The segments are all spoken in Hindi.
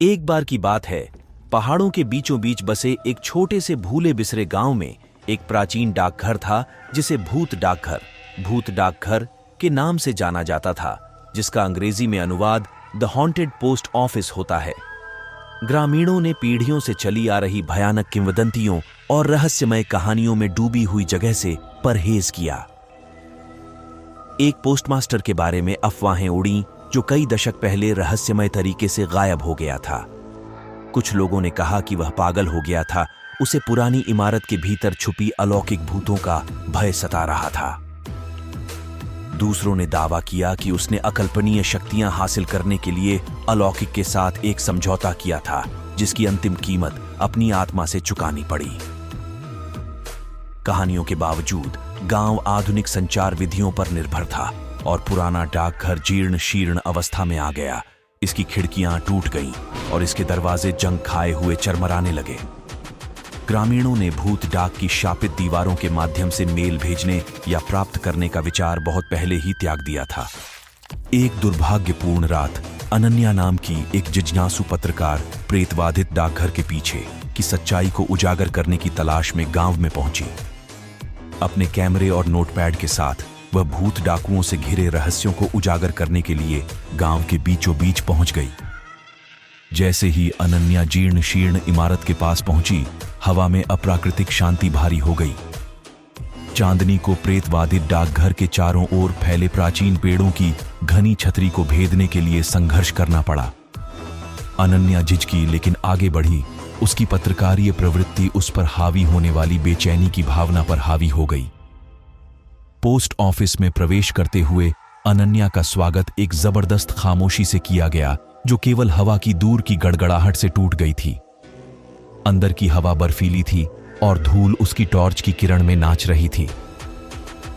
एक बार की बात है, पहाड़ों के बीचों बीच बसे एक छोटे से भूले बिसरे गांव में एक प्राचीन डाकघर था जिसे भूत डाकघर के नाम से जाना जाता था, जिसका अंग्रेजी में अनुवाद द हॉन्टेड पोस्ट ऑफिस होता है। ग्रामीणों ने पीढ़ियों से चली आ रही भयानक किंवदंतियों और रहस्यमय कहानियों में डूबी हुई जगह से परहेज किया। एक पोस्टमास्टर के बारे में अफवाहें उड़ी जो कई दशक पहले रहस्यमय तरीके से गायब हो गया था। कुछ लोगों ने कहा कि वह पागल हो गया था, उसे पुरानी इमारत के भीतर छुपी अलौकिक भूतों का भय सता रहा था। दूसरों ने दावा किया कि उसने अकल्पनीय शक्तियां हासिल करने के लिए अलौकिक के साथ एक समझौता किया था, जिसकी अंतिम कीमत अपनी आत्मा से चुकानी पड़ी। कहानियों के बावजूद गांव आधुनिक संचार विधियों पर निर्भर था और पुराना डाकघर जीर्ण शीर्ण अवस्था में आ गया। इसकी खिड़कियां टूट गईं और इसके दरवाजे जंग खाए हुए चरमराने लगे। ग्रामीणों ने भूत डाक की शापित दीवारों के माध्यम से मेल भेजने या प्राप्त करने का विचार बहुत पहले ही त्याग दिया था। एक दुर्भाग्यपूर्ण रात अनन्या नाम की एक जिज्ञासु पत्रकार प्रेतवाधित डाकघर के पीछे की सच्चाई को उजागर करने की तलाश में गांव में पहुंची। अपने कैमरे और नोटपैड के साथ वह भूत डाकुओं से घिरे रहस्यों को उजागर करने के लिए गांव के बीचों बीच पहुंच गई। जैसे ही अनन्या जीर्ण शीर्ण इमारत के पास पहुंची, हवा में अप्राकृतिक शांति भारी हो गई। चांदनी को प्रेतवादित डाकघर के चारों ओर फैले प्राचीन पेड़ों की घनी छतरी को भेदने के लिए संघर्ष करना पड़ा। अनन्या झिझकी लेकिन आगे बढ़ी। उसकी पत्रकारीय प्रवृत्ति उस पर हावी होने वाली बेचैनी की भावना पर हावी हो गई। पोस्ट ऑफिस में प्रवेश करते हुए अनन्या का स्वागत एक जबरदस्त खामोशी से किया गया, जो केवल हवा की दूर की गड़गड़ाहट से टूट गई थी। अंदर की हवा बर्फीली थी और धूल उसकी टॉर्च की किरण में नाच रही थी।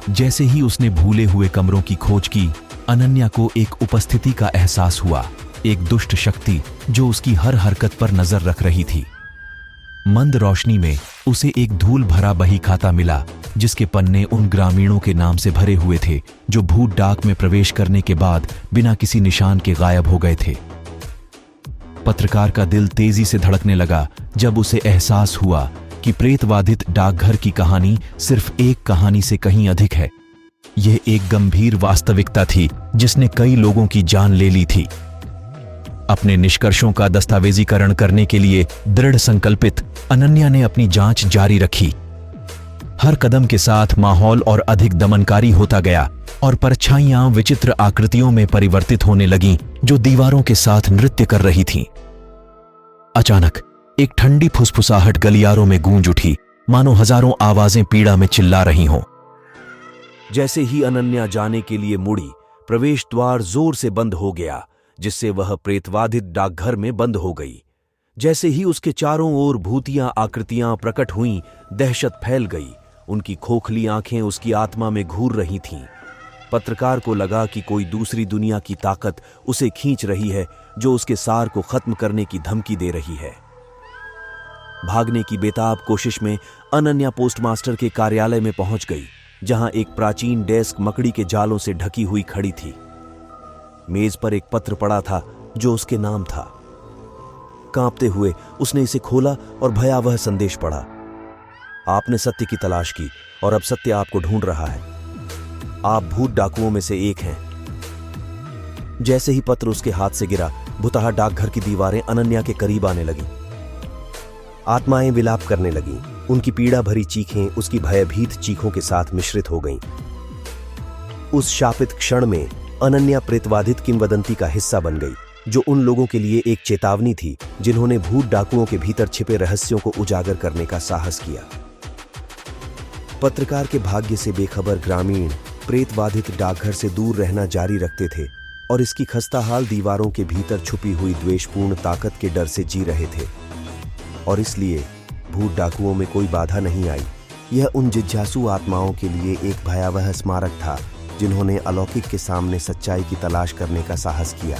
जैसे ही उसने भूले हुए कमरों की खोज की, अनन्या को एक उपस्थिति का एहसास हुआ, एक दुष्ट शक्ति जो उसकी हर हरकत पर नजर रख रही थी। मंद रोशनी में उसे एक धूल भरा बही खाता मिला, जिसके पन्ने उन ग्रामीणों के नाम से भरे हुए थे जो भूत डाक में प्रवेश करने के बाद बिना किसी निशान के गायब हो गए थे। पत्रकार का दिल तेजी से धड़कने लगा जब उसे एहसास हुआ कि प्रेतवाधित डाकघर की कहानी सिर्फ एक कहानी से कहीं अधिक है। यह एक गंभीर वास्तविकता थी जिसने कई लोगों की जान ले ली थी। अपने निष्कर्षों का दस्तावेजीकरण करने के लिए दृढ़ संकल्पित अनन्या ने अपनी जांच जारी रखी। हर कदम के साथ माहौल और अधिक दमनकारी होता गया और परछाइयां विचित्र आकृतियों में परिवर्तित होने लगीं, जो दीवारों के साथ नृत्य कर रही थीं। अचानक एक ठंडी फुसफुसाहट गलियारों में गूंज उठी, मानो हजारों आवाजें पीड़ा में चिल्ला रही हों। जैसे ही अनन्या जाने के लिए मुड़ी, प्रवेश द्वार जोर से बंद हो गया, जिससे वह प्रेतवाधित डाकघर में बंद हो गई। जैसे ही उसके चारों ओर भूतियां आकृतियां प्रकट हुईं, दहशत फैल गई। उनकी खोखली आंखें उसकी आत्मा में घूर रही थीं। पत्रकार को लगा कि कोई दूसरी दुनिया की ताकत उसे खींच रही है, जो उसके सार को खत्म करने की धमकी दे रही है। भागने की बेताब कोशिश में अनन्या पोस्टमास्टर के कार्यालय में पहुंच गई, जहां एक प्राचीन डेस्क मकड़ी के जालों से ढकी हुई खड़ी थी। मेज पर एक पत्र पड़ा था जो उसके नाम था। कांपते हुए उसने इसे खोला और भयावह संदेश पढ़ा। आपने सत्य की तलाश की और अब सत्य आपको ढूंढ रहा है। आप भूत डाकुओं में से एक हैं। जैसे ही पत्र उसके हाथ से गिरा, भुतहा डाकघर की दीवारें अनन्या के करीब आने लगीं। आत्माएं विलाप करने लगीं। उनकी पीड़ा भरी चीखें उसकी भयभीत चीखों के साथ मिश्रित हो गईं। उस शापित क्षण में अनन्या प्रेतवाधित किंवदंती का हिस्सा बन गई, जो उन लोगों के लिए एक चेतावनी थी जिन्होंने भूत डाकुओं के भीतर छिपे रहस्यों को उजागर करने का साहस किया। पत्रकार के भाग्य से बेखबर ग्रामीण प्रेतवाधित डाकघर से दूर रहना जारी रखते थे और इसकी खस्ताहाल दीवारों के भीतर छुपी हुई द्वेषपूर्ण ताकत के डर से जी रहे थे। और इसलिए भूत डाकुओं में कोई बाधा नहीं आई। यह उन जिज्ञासु आत्माओं के लिए एक भयावह स्मारक था जिन्होंने अलौकिक के सामने सच्चाई की तलाश करने का साहस किया।